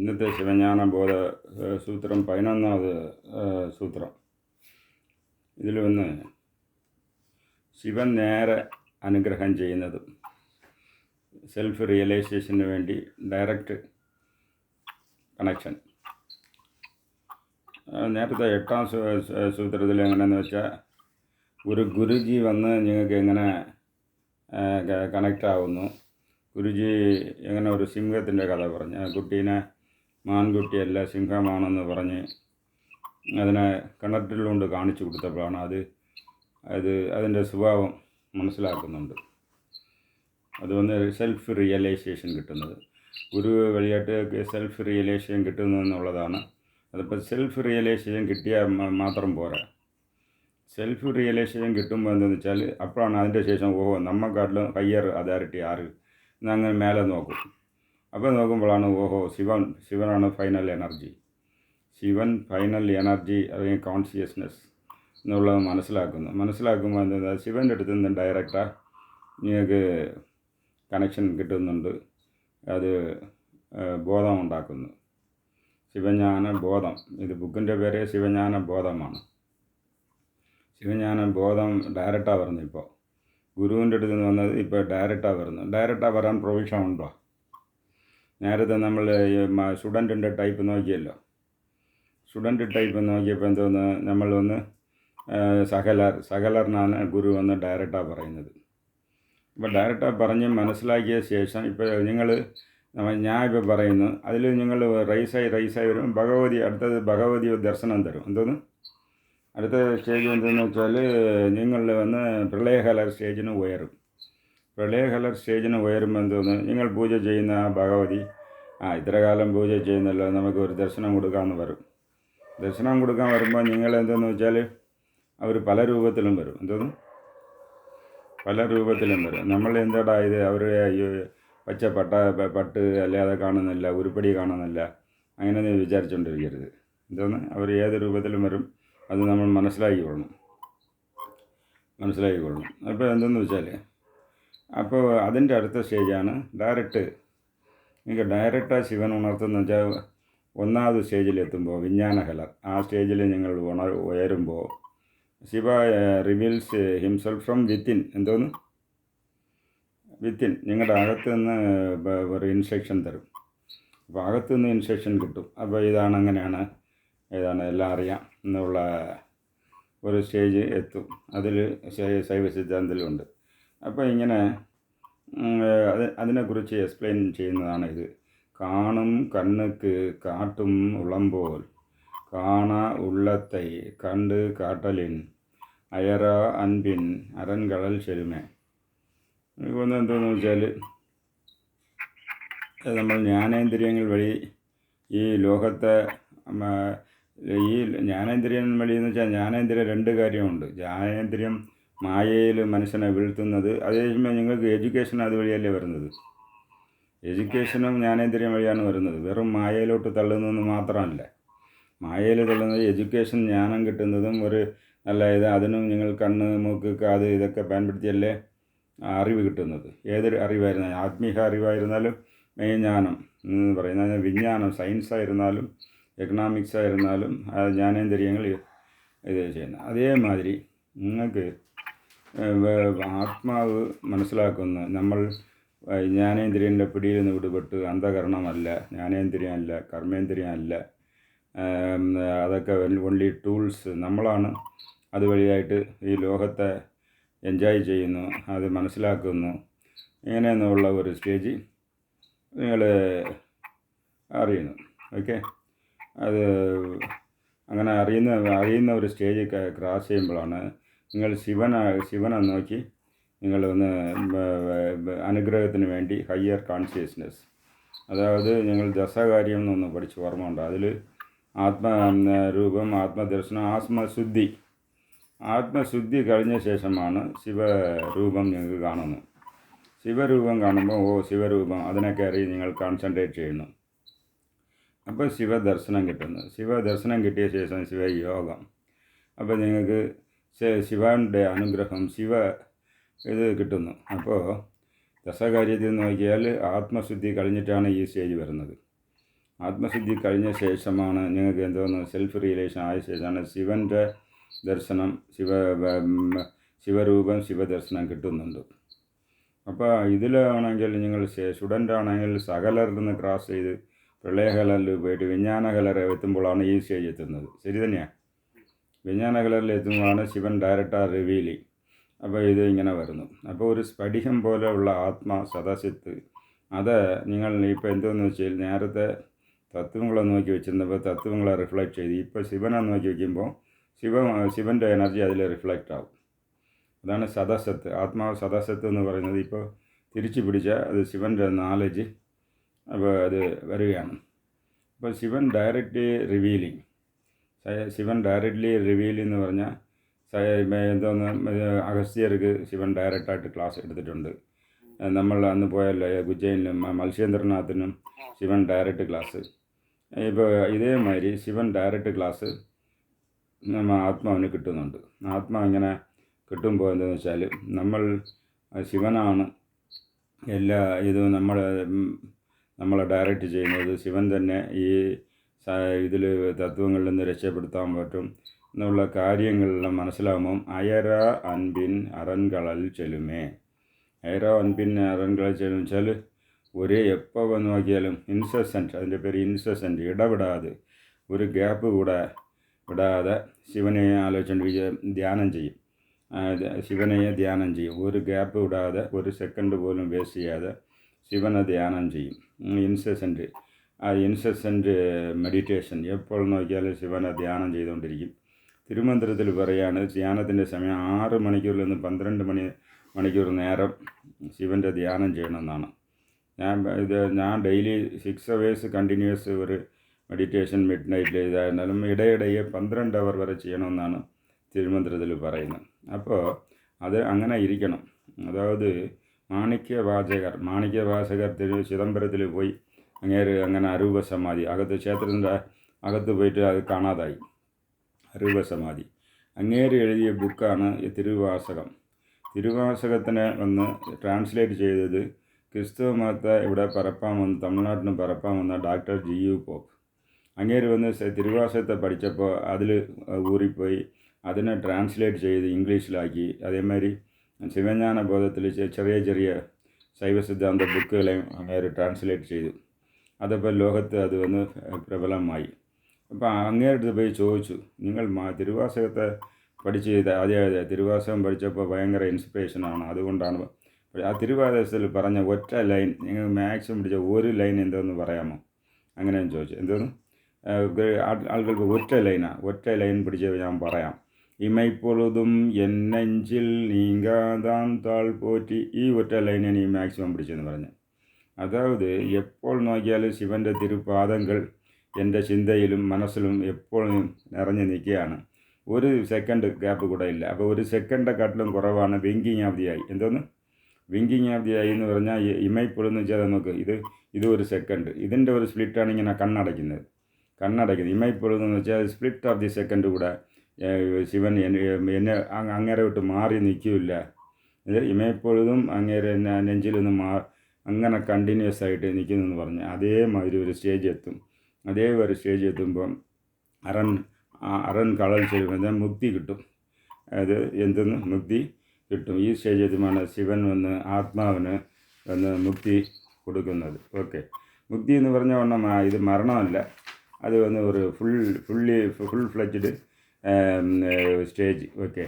ഇന്നത്തെ ശിവജ്ഞാനബോധ സൂത്രം 11ാമത് സൂത്രം. ഇതിൽ വന്ന് ശിവൻ നേരെ അനുഗ്രഹം ചെയ്യുന്നതും സെൽഫ് റിയലൈസേഷന് വേണ്ടി ഡയറക്റ്റ് കണക്ഷൻ. നേരത്തെ 8ാം സൂത്രത്തിൽ എങ്ങനെയെന്ന് വെച്ചാൽ, ഒരു ഗുരുജി വന്ന് നിങ്ങൾക്ക് എങ്ങനെ കണക്റ്റ് ആവുന്നു. ഗുരുജി എങ്ങനെ ഒരു സിംഹത്തിൻ്റെ കഥ പറഞ്ഞ്, ആ കുട്ടീനെ മാൻകുട്ടിയല്ല സിംഹമാണെന്ന് പറഞ്ഞ് അതിനെ കിണറ്റിലുകൊണ്ട് കാണിച്ചു കൊടുത്തപ്പോഴാണ് അതിൻ്റെ സ്വഭാവം മനസ്സിലാക്കുന്നുണ്ട്. അതുകൊണ്ട് സെൽഫ് റിയലൈസേഷൻ കിട്ടുന്നത് ഗുരു വഴിയായിട്ട് സെൽഫ് റിയലൈസേഷൻ കിട്ടുന്നു എന്നുള്ളതാണ്. അതിപ്പോൾ സെൽഫ് റിയലൈസേഷൻ കിട്ടിയാൽ മാത്രം പോരാ. സെൽഫ് റിയലൈസേഷൻ കിട്ടുമ്പോൾ എന്താണെന്ന് വെച്ചാൽ, അപ്പോഴാണ് അതിൻ്റെ ശേഷം നമ്മക്കാട്ടിലും ഹയ്യർ അതോറിറ്റി ആറ് എന്നങ്ങനെ മേലെ നോക്കും. അപ്പോൾ നോക്കുമ്പോഴാണ് ശിവനാണ് final energy. Shivan final energy അല്ലെങ്കിൽ കോൺഷ്യസ്നെസ് എന്നുള്ളത് മനസ്സിലാക്കുമ്പോൾ എന്താ, ശിവൻ്റെ അടുത്ത് നിന്ന് ഡയറക്റ്റാണ് നിങ്ങൾക്ക് കണക്ഷൻ കിട്ടുന്നുണ്ട്. അത് ബോധം ഉണ്ടാക്കുന്നു. ശിവജ്ഞാന ബോധം. ഇത് ബുക്കിൻ്റെ പേര് ശിവജ്ഞാന ബോധമാണ്. ശിവജ്ഞാന ബോധം ഡയറക്റ്റാണ് വരുന്നത്. ഇപ്പോൾ ഗുരുവിൻ്റെ അടുത്ത് നിന്ന് വന്നത് ഇപ്പോൾ ഡയറക്റ്റാണ് വരുന്നത്. ഡയറക്റ്റാണ് വരാൻ പ്രൊവിഷൻ ഉണ്ടോ? നേരത്തെ നമ്മൾ സ്റ്റുഡൻറ്റിൻ്റെ ടൈപ്പ് നോക്കിയല്ലോ. സ്റ്റുഡൻറ്റ് ടൈപ്പ് നോക്കിയപ്പോൾ എന്തോന്ന്, നമ്മൾ വന്ന് സകലറിനാണ് ഗുരു വന്ന് ഡയറക്റ്റാണ് പറയുന്നത്. ഇപ്പോൾ ഡയറക്റ്റാണ് പറഞ്ഞ് മനസ്സിലാക്കിയ ശേഷം ഇപ്പോൾ ഞാൻ ഇപ്പോൾ പറയുന്നു, അതിൽ നിങ്ങൾ റൈസായി വരും. ഭഗവതി ദർശനം തരും. എന്തോന്ന് അടുത്ത സ്റ്റേജ് എന്തെന്ന് വെച്ചാൽ, നിങ്ങൾ വന്ന് പ്രളയകലർ സ്റ്റേജിന് ഉയരും. പ്രളയകലർ സ്റ്റേജിന് ഉയരുമ്പോൾ എന്തോന്ന്, നിങ്ങൾ പൂജ ചെയ്യുന്ന ആ ഭഗവതി ഇത്ര കാലം പൂജ ചെയ്യുന്നല്ലോ, നമുക്ക് ഒരു ദർശനം കൊടുക്കാമെന്ന് വരും. ദർശനം കൊടുക്കാൻ വരുമ്പോൾ നിങ്ങൾ എന്തെന്ന് വെച്ചാൽ, അവർ പല രൂപത്തിലും വരും. എന്തോന്ന് പല രൂപത്തിലും വരും. നമ്മൾ എന്താടാ ഇത്, അവർ പച്ച പട്ട് അല്ലാതെ കാണുന്നില്ല, ഉരുപ്പടി കാണുന്നില്ല, അങ്ങനെ നീ വിചാരിച്ചുകൊണ്ടിരിക്കരുത്. എന്തോന്ന് അവർ ഏത് രൂപത്തിലും വരും. അത് നമ്മൾ മനസ്സിലാക്കിക്കൊള്ളണം. അപ്പോൾ എന്തെന്ന് വെച്ചാൽ, അപ്പോൾ അതിൻ്റെ അടുത്ത സ്റ്റേജാണ് നിങ്ങൾക്ക് ഡയറക്റ്റാണ് ശിവൻ ഉണർത്തുന്ന വെച്ചാൽ, 1ാമത് സ്റ്റേജിലെത്തുമ്പോൾ വിജ്ഞാനകലർ. ആ സ്റ്റേജിൽ നിങ്ങൾ ഉയരുമ്പോൾ Shiva reveals himself from within. എന്തോന്ന് വിത്തിൻ നിങ്ങളുടെ അകത്ത് നിന്ന് ഒരു ഇൻസ്ട്രക്ഷൻ തരും. അപ്പോൾ അകത്തു നിന്ന് ഇൻസ്ട്രക്ഷൻ കിട്ടും. അപ്പോൾ അങ്ങനെയാണ് എല്ലാം അറിയാം എന്നുള്ള ഒരു സ്റ്റേജ് എത്തും. അതിൽ ശൈവ സിദ്ധാന്തത്തിലുണ്ട്. അപ്പോൾ ഇങ്ങനെ അതിനെക്കുറിച്ച് എക്സ്പ്ലെയിൻ ചെയ്യുന്നതാണ് ഇത്. കാണും കണ്ണുക്ക് കാട്ടും ഉളമ്പോൽ കാണ ഉള്ളത്തെ കണ്ട് കാട്ടലിൻ അയറ അൻപിൻ അരൻകടൽ ചെരുമേ. ഇതൊന്നും എന്താണെന്ന് വെച്ചാൽ, നമ്മൾ ജ്ഞാനേന്ദ്രിയങ്ങൾ വഴി ഈ ലോകത്തെ ഈ ജ്ഞാനേന്ദ്രിയം വഴി എന്ന് വെച്ചാൽ, ജ്ഞാനേന്ദ്രിയം 2 കാര്യമുണ്ട്. ജ്ഞാനേന്ദ്രിയം മായയിൽ മനുഷ്യനെ വീഴ്ത്തുന്നത്. അതേസമയം നിങ്ങൾക്ക് എഡ്യൂക്കേഷൻ അതുവഴിയല്ലേ വരുന്നത്. എഡ്യൂക്കേഷനും ജ്ഞാനേന്ദ്രിയം വഴിയാണ് വരുന്നത്. വെറും മായയിലോട്ട് തള്ളുന്നതെന്ന് മാത്രമല്ല. മായയിൽ തള്ളുന്നത് എഡ്യൂക്കേഷൻ, ജ്ഞാനം കിട്ടുന്നതും ഒരു നല്ല അതിനും നിങ്ങൾ കണ്ണ് മൂക്ക് കാത് ഇതൊക്കെ പാൻപിടിച്ചല്ലേ അറിവ് കിട്ടുന്നത്. ഏതൊരു അറിവായിരുന്നാലും, ആത്മീയ അറിവായിരുന്നാലും, ജ്ഞാനം എന്ന് പറയുന്നത് വിജ്ഞാനം, സയൻസ് ആയിരുന്നാലും എക്കണോമിക്സ് ആയിരുന്നാലും ജ്ഞാനേന്ദ്രിയങ്ങൾ ഇത് ചെയ്യുന്നത്. അതേമാതിരി നിങ്ങൾക്ക് ആത്മാവ് മനസ്സിലാക്കുന്ന നമ്മൾ ജ്ഞാനേന്ദ്രിയൻ്റെ പിടിയിൽ നിന്ന് വിടുപെട്ട് അന്ധകരണമല്ല, ജ്ഞാനേന്ദ്രിയമല്ല, കർമ്മേന്ദ്രിയമല്ല, അതൊക്കെ ഓൺലി ടൂൾസ്. നമ്മളാണ് അതുവഴിയായിട്ട് ഈ ലോകത്തെ എൻജോയ് ചെയ്യുന്നു, അത് മനസ്സിലാക്കുന്നു. ഇങ്ങനെയെന്നുള്ള ഒരു സ്റ്റേജ് നിങ്ങൾ അറിയുന്നു. ഓക്കെ, അത് അങ്ങനെ അറിയുന്ന ഒരു സ്റ്റേജ് ക്രോസ് ചെയ്യുമ്പോഴാണ് നിങ്ങൾ ശിവനെ നോക്കി നിങ്ങൾ ഒന്ന് അനുഗ്രഹത്തിന് വേണ്ടി ഹയ്യർ കോൺഷ്യസ്നെസ്, അതായത് നിങ്ങൾ ദശകാര്യം എന്നൊന്ന് പഠിച്ച് ഓർമ്മയുണ്ട്. അതിൽ ആത്മരൂപം, ആത്മദർശനം, ആത്മശുദ്ധി കഴിഞ്ഞ ശേഷമാണ് ശിവരൂപം നിങ്ങൾക്ക് കാണുന്നു. ശിവരൂപം കാണുമ്പോൾ ശിവരൂപം അതിനൊക്കെ അറിയി നിങ്ങൾ കോൺസെൻട്രേറ്റ് ചെയ്യുന്നു. അപ്പോൾ ശിവദർശനം കിട്ടുന്നു. ശിവദർശനം കിട്ടിയ ശേഷം ശിവയോഗം. അപ്പോൾ നിങ്ങൾക്ക് ശിവൻ്റെ അനുഗ്രഹം ഇത് കിട്ടുന്നു. അപ്പോൾ ദശകാര്യത്തിൽ നോക്കിയാൽ ആത്മശുദ്ധി കഴിഞ്ഞിട്ടാണ് ഈ സ്റ്റേജ് വരുന്നത്. ആത്മശുദ്ധി കഴിഞ്ഞ ശേഷമാണ് നിങ്ങൾക്ക് എന്തോന്ന് സെൽഫ് റിയലൈസേഷൻ ആയ ശേഷമാണ് ശിവൻ്റെ ദർശനം, ശിവരൂപം, ശിവദർശനം കിട്ടുന്നുണ്ട്. അപ്പോൾ ഇതിലാണെങ്കിൽ നിങ്ങൾ സ്റ്റുഡൻ്റ് ആണെങ്കിൽ സകലറിൽ നിന്ന് ക്രോസ് ചെയ്ത് പ്രളയകലറിൽ പോയിട്ട് വിജ്ഞാനകലർ എത്തുമ്പോഴാണ് ഈ സ്റ്റേജ് എത്തുന്നത്. ശരി തന്നെയാണ്. വിജ്ഞാനകലറിൽ എത്തുമ്പോഴാണ് ശിവൻ ഡയറക്റ്റാണ് റിവീലിങ്. അപ്പോൾ ഇത് ഇങ്ങനെ വരുന്നു. അപ്പോൾ ഒരു സ്ഫടികം പോലെയുള്ള ആത്മാ സദാശിത്ത്, അത് നിങ്ങൾ ഇപ്പോൾ എന്തോന്ന് വെച്ചാൽ നേരത്തെ തത്വങ്ങളെ നോക്കി വെച്ചിരുന്നപ്പോൾ തത്വങ്ങളെ റിഫ്ലക്റ്റ് ചെയ്ത് ഇപ്പോൾ ശിവനെ നോക്കി വയ്ക്കുമ്പോൾ ശിവൻ്റെ എനർജി അതിൽ റിഫ്ലക്റ്റ് ആവും. അതാണ് സദാസത്ത്. ആത്മാവ് സദാസത്ത് എന്ന് പറയുന്നത്. ഇപ്പോൾ തിരിച്ചു പിടിച്ചാൽ അത് ശിവൻ്റെ നാലേജ് അപ്പോൾ അത് വരികയാണ്. അപ്പോൾ Shivan directly revealing. Shivan directly reveal എന്ന് പറഞ്ഞാൽ എന്തോന്ന് അഗസ്ത്യർക്ക് ശിവൻ ഡയറക്റ്റായിട്ട് ക്ലാസ് എടുത്തിട്ടുണ്ട്. നമ്മൾ അന്ന് പോയല്ലോ ഉജ്ജയിനിലും മത്സ്യേന്ദ്രനാഥിനും ശിവൻ ഡയറക്റ്റ് ക്ലാസ്. ഇപ്പോൾ ഇതേമാതിരി ശിവൻ ഡയറക്റ്റ് ക്ലാസ് നമ്മൾ ആത്മാവിന് കിട്ടുന്നുണ്ട്. ആത്മാവ് ഇങ്ങനെ കിട്ടുമ്പോൾ എന്താണെന്ന് വെച്ചാൽ നമ്മൾ ശിവനാണ് എല്ലാ ഇതും നമ്മളെ ഡയറക്റ്റ് ചെയ്യുന്നത്. ശിവൻ തന്നെ ഈ ഇതിൽ തത്വങ്ങളിൽ നിന്ന് രക്ഷപ്പെടുത്താൻ പറ്റും എന്നുള്ള കാര്യങ്ങളെല്ലാം മനസ്സിലാകുമ്പം അയര അൻപിൻ അറൻകളൽ ചെലുമേ. അയര അൻപിൻ അറൻകളൽ ചെല്ലും വെച്ചാൽ ഒരേ എപ്പോൾ വന്ന് നോക്കിയാലും ഇൻസെസെൻറ്റ്, അതിൻ്റെ പേര് ഇൻസെസെൻറ്റ്, ഇടപെടാതെ ഒരു ഗ്യാപ്പ് കൂടെ വിടാതെ ശിവനെ ആലോചിച്ചുകൊണ്ട് ധ്യാനം ചെയ്യും. ശിവനെ ധ്യാനം ചെയ്യും. ഒരു ഗ്യാപ്പ് വിടാതെ, ഒരു സെക്കൻഡ് പോലും വേസ്റ്റ് ചെയ്യാതെ ശിവനെ ധ്യാനം ചെയ്യും. ഇൻസെസെൻറ്റ്, ആ ഇൻസെസെൻറ്റ് മെഡിറ്റേഷൻ എപ്പോൾ നോക്കിയാലും ശിവനെ ധ്യാനം ചെയ്തുകൊണ്ടിരിക്കും. തിരുമന്ത്രത്തിൽ പറയാണ് ധ്യാനത്തിൻ്റെ സമയം 6 മണിക്കൂറിൽ നിന്ന് 12 മണിക്കൂർ നേരം ശിവൻ്റെ ധ്യാനം ചെയ്യണമെന്നാണ്. ഞാൻ ഡെയിലി 6 hours കണ്ടിന്യൂസ് ഒരു മെഡിറ്റേഷൻ മിഡ് നൈറ്റിൽ ചെയ്തായിരുന്നാലും ഇടയിടയെ 12 hour വരെ ചെയ്യണമെന്നാണ് തിരുമന്ത്രത്തിൽ പറയുന്നത്. അപ്പോൾ അത് അങ്ങനെ ഇരിക്കണം. അതായത് മാണിക്യവാചകർ ചിദംബരത്തിൽ പോയി അങ്ങനെ അരൂപസമാധി ക്ഷേത്രത്തിൻ്റെ അകത്ത് പോയിട്ട് അത് കാണാതായി. അരൂപസമാധി അങ്ങേര് എഴുതിയ ബുക്കാണ് ഈ തിരുവാസകം. തിരുവാസകത്തിനെ വന്ന് ട്രാൻസ്ലേറ്റ് ചെയ്തത് ക്രിസ്തുവ മതത്തെ ഇവിടെ തമിഴ്നാട്ടിന് പരപ്പാൻ വന്ന ഡോക്ടർ GU പോപ്പ്. അങ്ങേര് വന്ന് തിരുവാസകത്തെ പഠിച്ചപ്പോൾ അതിൽ ഊറിപ്പോയി അതിനെ ട്രാൻസ്ലേറ്റ് ചെയ്ത് ഇംഗ്ലീഷിലാക്കി. അതേമാതിരി ശിവജ്ഞാന ബോധത്തിൽ ചെറിയ ശൈവ സിദ്ധാന്ത ബുക്കുകളെയും അങ്ങേര് ട്രാൻസ്ലേറ്റ് ചെയ്തു. അതപ്പോൾ ലോകത്ത് അത് വന്ന് പ്രബലമായി. അപ്പോൾ അങ്ങേരുടെ പോയി ചോദിച്ചു, നിങ്ങൾ തിരുവാസകത്തെ പഠിച്ച് അതെ തിരുവാസകം പഠിച്ചപ്പോൾ ഭയങ്കര ഇൻസ്പിറേഷനാണ്, അതുകൊണ്ടാണ്. ആ തിരുവാസകത്തിൽ പറഞ്ഞ ഒറ്റ ലൈൻ നിങ്ങൾ മാക്സിമം പിടിച്ച ഒരു ലൈൻ എന്തോന്ന് പറയാമോ? അങ്ങനെയും ചോദിച്ചു. എന്തോന്ന് ആളുകൾക്ക് ഒറ്റ ലൈൻ പിടിച്ച് ഞാൻ പറയാം. ഇമൈപ്പൊഴുതും എന്നെഞ്ചിൽ നീങ്കാതാൻ താൾ പോറ്റി. ഈ ഒറ്റ ലൈനെ നീ മാക്സിമം പിടിച്ചെന്ന് പറഞ്ഞു. അതായത് എപ്പോൾ നോക്കിയാലും ശിവൻ്റെ തിരുപാദങ്ങൾ എൻ്റെ ചിന്തയിലും മനസ്സിലും എപ്പോഴും നിറഞ്ഞു നിൽക്കുകയാണ്. ഒരു സെക്കൻഡ് ഗ്യാപ്പ് കൂടെ ഇല്ല. അപ്പോൾ ഒരു സെക്കൻഡെക്കാട്ടിലും കുറവാണ് വിങ്കിങ് ഓഫ് ദി ഐ. എന്തോന്ന് വിങ്കിങ് ഓഫ് ദി ഐ എന്ന് പറഞ്ഞാൽ ഇമൈപ്പൊഴുന്ന് വെച്ചാൽ നോക്ക്, ഇത് ഒരു സെക്കൻഡ്, ഇതിൻ്റെ ഒരു സ്പ്ലിറ്റാണ് ഇങ്ങനെ കണ്ണടയ്ക്കുന്നത്. ഇമൈപ്പൊഴുന്ന് വെച്ചാൽ സ്പ്ലിറ്റ് ഓഫ് ദി സെക്കൻഡ് കൂടെ ശിവൻ എന്നെ അങ്ങേരെ വിട്ട് മാറി നിൽക്കില്ല. ഇത് ഇമയപ്പൊഴുതും അങ്ങേരെ നെഞ്ചിൽ നിന്ന് അങ്ങനെ കണ്ടിന്യൂസ് ആയിട്ട് നിൽക്കുന്നെന്ന് പറഞ്ഞ് അതേമാതിരി ഒരു സ്റ്റേജ് എത്തും. അതേ ഒരു സ്റ്റേജ് എത്തുമ്പം അറൻ കളൽ ചെയ്യുമ്പോൾ മുക്തി കിട്ടും. അത് എന്തെന്ന് മുക്തി കിട്ടും. ഈ സ്റ്റേജ് എത്തുമ്പോഴാണ് ശിവൻ വന്ന് ആത്മാവിന് വന്ന് മുക്തി കൊടുക്കുന്നത്. ഓക്കെ, മുക്തി എന്ന് പറഞ്ഞ വണ്ണം ഇത് മരണമല്ല, അത് വന്ന് ഒരു ഫുൾ ഫ്ലെഡ്ജ്ഡ് സ്റ്റേജ്. ഓക്കെ.